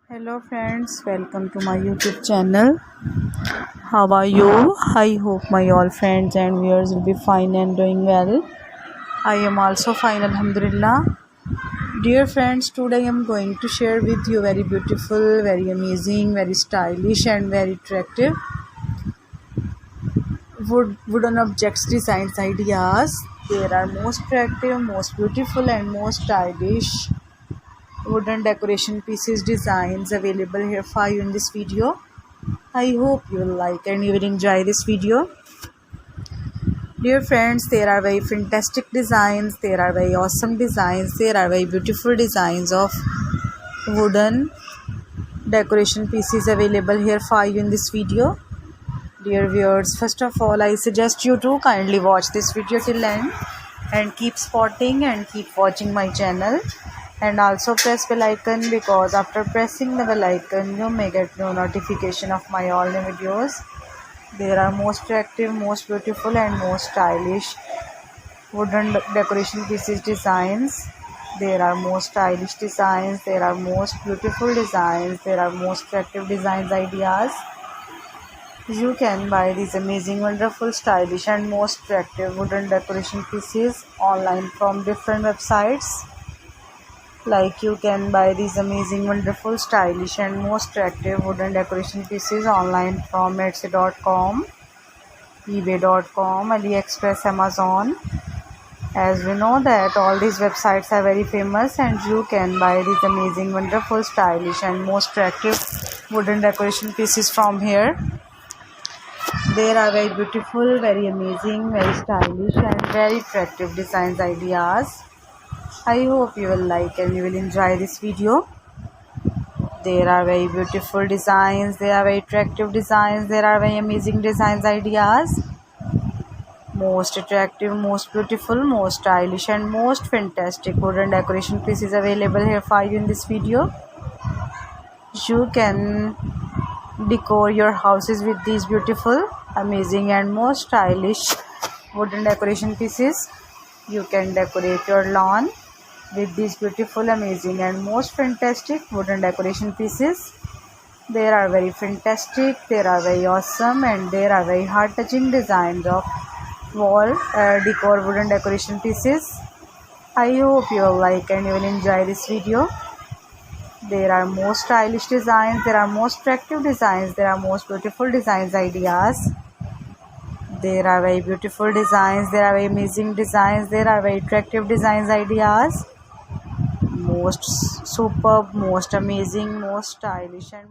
Hello friends, welcome to my YouTube channel. How are you? I hope my all friends and viewers will be fine and doing well. I am also fine, Alhamdulillah. Dear friends, today I am going to share with you very beautiful, very amazing, very stylish and very attractive wooden objects designs ideas. There are most attractive, most beautiful and most stylish wooden decoration pieces designs available here for you in this video. I hope you will like and you will enjoy this video. Dear friends, there are very fantastic designs, there are very awesome designs, there are very beautiful designs of wooden decoration pieces available here for you in this video. Dear viewers, first of all, I suggest you to kindly watch this video till end and keep spotting and keep watching my channel. And also press bell icon, because after pressing the bell icon you may get no notification of my all new videos. There are most attractive, most beautiful and most stylish wooden decoration pieces designs. There are most stylish designs, there are most beautiful designs, there are most attractive designs ideas. You can buy these amazing, wonderful, stylish and most attractive wooden decoration pieces online from different websites. Like you can buy these amazing, wonderful, stylish and most attractive wooden decoration pieces online from Etsy.com, eBay.com, AliExpress, Amazon. As we know that all these websites are very famous, and you can buy these amazing, wonderful, stylish and most attractive wooden decoration pieces from here. There are very beautiful, very amazing, very stylish and very attractive designs ideas. I hope you will like and you will enjoy this video. There are very beautiful designs, there are very attractive designs, there are very amazing designs ideas. Most attractive, most beautiful, most stylish and most fantastic wooden decoration pieces available here for you in this video. You can decor your houses with these beautiful, amazing and most stylish wooden decoration pieces. You can decorate your lawn with these beautiful, amazing and most fantastic wooden decoration pieces. There are very fantastic, there are very awesome and there are very heart-touching designs of wall decor wooden decoration pieces. I hope you will like and you will enjoy this video. There are most stylish designs, there are most attractive designs, there are most beautiful designs ideas. There are very beautiful designs, there are very amazing designs, there are very attractive designs ideas. Most superb, most amazing, most stylish and